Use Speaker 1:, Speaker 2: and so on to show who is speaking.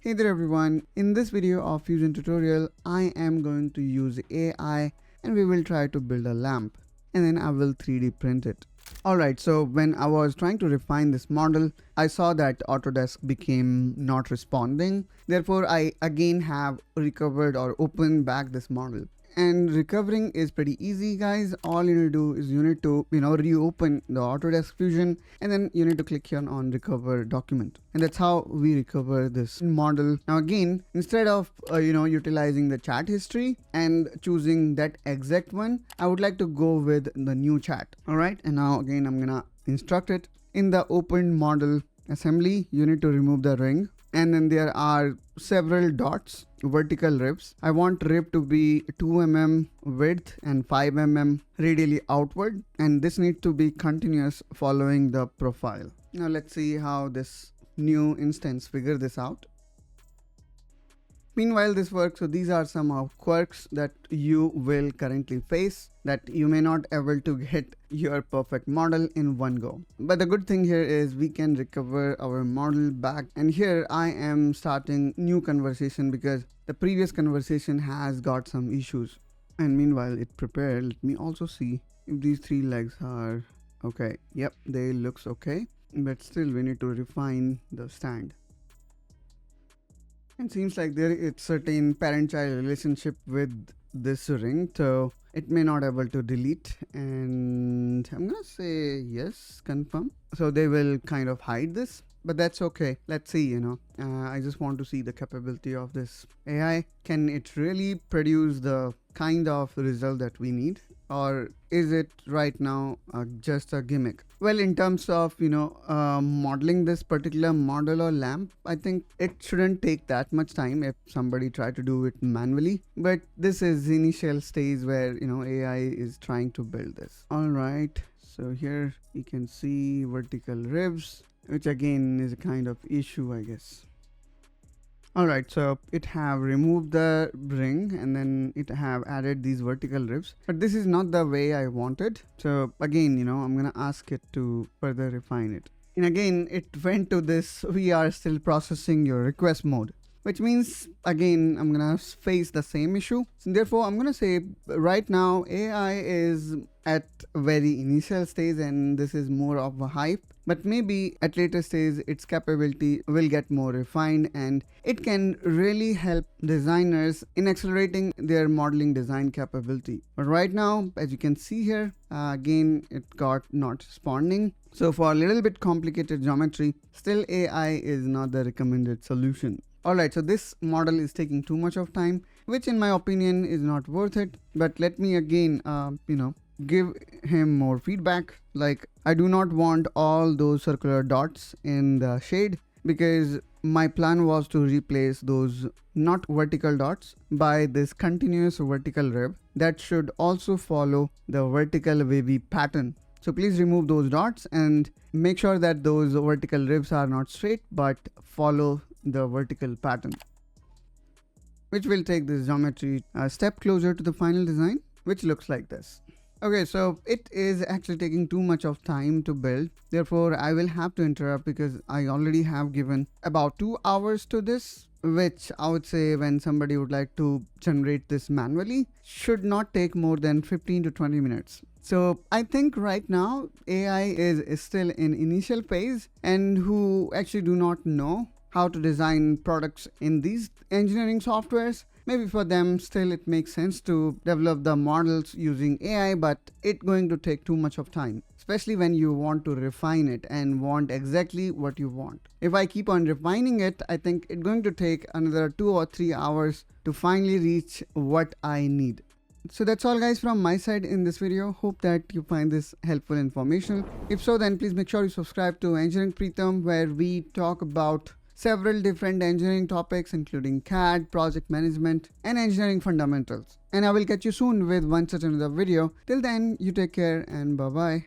Speaker 1: Hey there everyone, in this video of Fusion tutorial, I am going to use AI and we will try to build a lamp and then I will 3D print it. Alright, so when I was trying to refine this model, I saw that Autodesk became not responding. Therefore, I again have recovered or opened back this model. And recovering is pretty easy, guys. All you need to do is you need to, reopen the Autodesk Fusion and then you need to click here on recover document. And that's how we recover this model. Now again, instead of, utilizing the chat history and choosing that exact one, I would like to go with the new chat. All right. And now again, I'm going to instruct it in the open model assembly. You need to remove the ring. And then there are several dots, vertical ribs. I want rib to be 2 mm width and 5 mm radially outward. And this needs to be continuous following the profile. Now let's see how this new instance figure this out. Meanwhile, this works. So these are some of quirks that you will currently face that you may not able to get your perfect model in one go. But the good thing here is we can recover our model back. And here I am starting new conversation because the previous conversation has got some issues. And meanwhile it prepared. Let me also see if these 3 legs are okay. Yep, they looks okay. But still we need to refine the stand. It seems like there is certain parent-child relationship with this ring, so it may not able to delete. And I'm gonna say yes, confirm. So they will kind of hide this, but that's okay. Let's see, I just want to see the capability of this AI. Can it really produce the kind of result that we need? Or is it right now just a gimmick? Well, in terms of, modeling this particular model or lamp, I think it shouldn't take that much time if somebody tried to do it manually. But this is the initial stage where, AI is trying to build this. All right. So here you can see vertical ribs, which again is a kind of issue, I guess. Alright, so it have removed the ring and then it have added these vertical ribs, but this is not the way I wanted. So again, I'm gonna ask it to further refine it. And again, it went to this, we are still processing your request mode, which means again, I'm gonna face the same issue. So therefore, I'm gonna say right now, AI is at a very initial stage and this is more of a hype. But maybe at later stage, its capability will get more refined and it can really help designers in accelerating their modeling design capability. But right now, as you can see here, again, it got not responding. So for a little bit complicated geometry, still AI is not the recommended solution. Alright, so this model is taking too much of time, which in my opinion is not worth it. But let me again, give him more feedback. Like, I do not want all those circular dots in the shade because my plan was to replace those not vertical dots by this continuous vertical rib that should also follow the vertical wavy pattern. So please remove those dots and make sure that those vertical ribs are not straight but follow the vertical pattern, which will take this geometry a step closer to the final design, which looks like this. Okay, so it is actually taking too much of time to build. Therefore, I will have to interrupt because I already have given about 2 hours to this, which I would say when somebody would like to generate this manually should not take more than 15 to 20 minutes. So I think right now AI is still in initial phase and who actually do not know how to design products in these engineering softwares. Maybe for them still it makes sense to develop the models using AI, but it's going to take too much of time, especially when you want to refine it and want exactly what you want. If I keep on refining it, I think it's going to take another 2 or 3 hours to finally reach what I need. So that's all guys from my side in this video. Hope that you find this helpful information. If so, then please make sure you subscribe to Engineering Pritam, where we talk about several different engineering topics including CAD, project management, and engineering fundamentals. And I will catch you soon with one such another video. Till then, you take care and bye-bye.